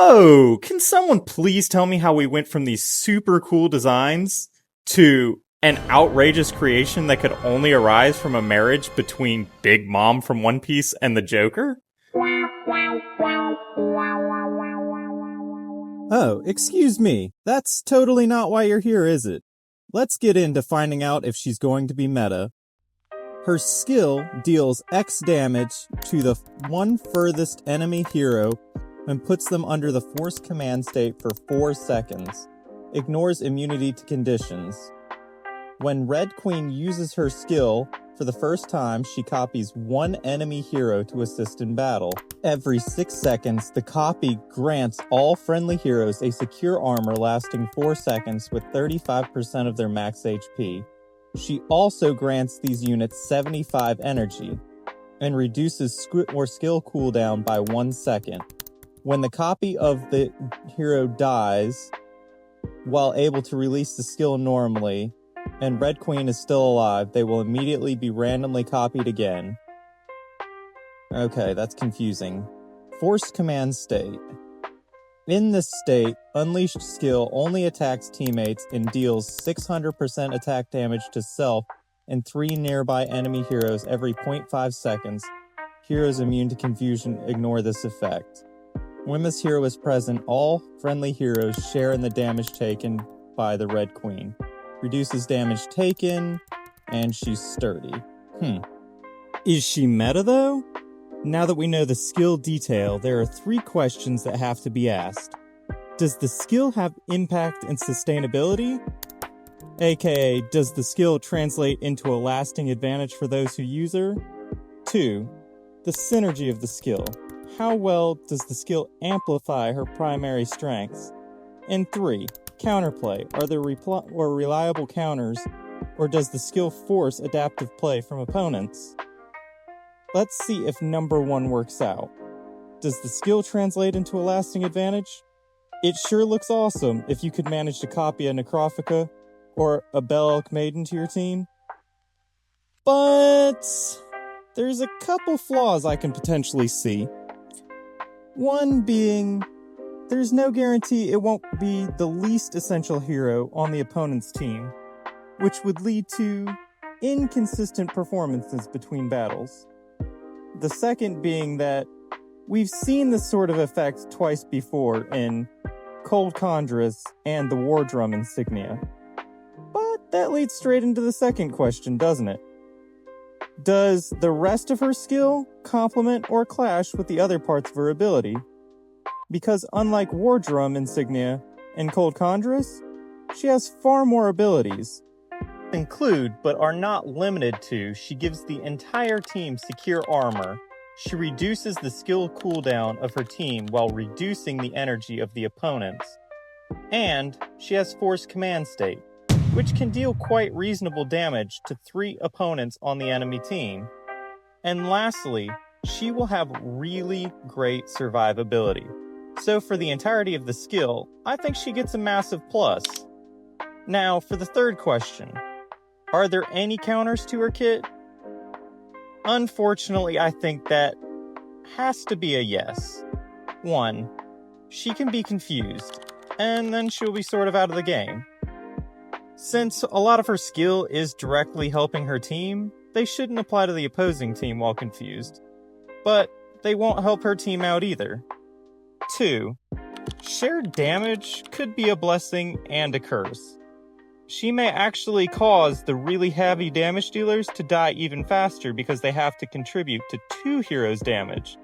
Whoa! Can someone please tell me how we went from these super cool designs to an outrageous creation that could only arise from a marriage between Big Mom from One Piece and the Joker? Oh, excuse me. That's totally not why you're here, is it? Let's get into finding out if she's going to be meta. Her skill deals X damage to the one furthest enemy hero and puts them under the force command state for 4 seconds. Ignores immunity to conditions. When Red Queen uses her skill, for the first time, she copies one enemy hero to assist in battle. Every 6 seconds, the copy grants all friendly heroes a secure armor lasting 4 seconds with 35% of their max HP. She also grants these units 75 energy, and reduces skill cooldown by 1 second. When the copy of the hero dies, while able to release the skill normally, and Red Queen is still alive, they will immediately be randomly copied again. Okay, that's confusing. Force command state. In this state, Unleashed skill only attacks teammates and deals 600% attack damage to self and 3 nearby enemy heroes every 0.5 seconds. Heroes immune to confusion ignore this effect. When this hero is present, all friendly heroes share in the damage taken by the Red Queen. Reduces damage taken, and she's sturdy. Is she meta, though? Now that we know the skill detail, there are 3 questions that have to be asked. Does the skill have impact and sustainability? AKA, does the skill translate into a lasting advantage for those who use her? 2. The synergy of the skill. How well does the skill amplify her primary strengths? And 3. Counterplay. Are there reliable counters, or does the skill force adaptive play from opponents? Let's see if number 1 works out. Does the skill translate into a lasting advantage? It sure looks awesome if you could manage to copy a Necrophica or a Bell Elk Maiden to your team. But there's a couple flaws I can potentially see. One being, there's no guarantee it won't be the least essential hero on the opponent's team, which would lead to inconsistent performances between battles. The second being that we've seen this sort of effect twice before in Cold Chondrus and the War Drum insignia. But that leads straight into the second question, doesn't it? Does the rest of her skill complement or clash with the other parts of her ability? Because unlike War Drum insignia and Cold Chondrus, she has far more abilities. Include, but are not limited to, she gives the entire team secure armor. She reduces the skill cooldown of her team while reducing the energy of the opponents. And she has Force Command State, which can deal quite reasonable damage to 3 opponents on the enemy team. And lastly, she will have really great survivability. So for the entirety of the skill, I think she gets a massive plus. Now, for the third question. Are there any counters to her kit? Unfortunately, I think that has to be a yes. 1. She can be confused, and then she'll be sort of out of the game. Since a lot of her skill is directly helping her team, they shouldn't apply to the opposing team while confused. But they won't help her team out either. 2. Shared damage could be a blessing and a curse. She may actually cause the really heavy damage dealers to die even faster because they have to contribute to 2 heroes' damage.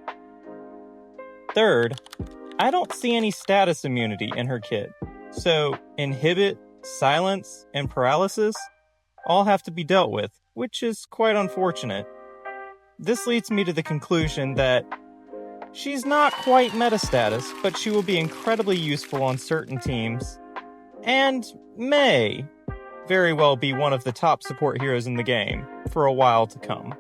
Third, I don't see any status immunity in her kit, so inhibit, silence, and paralysis all have to be dealt with, which is quite unfortunate. This leads me to the conclusion that she's not quite meta status, but she will be incredibly useful on certain teams, and may very well be one of the top support heroes in the game for a while to come.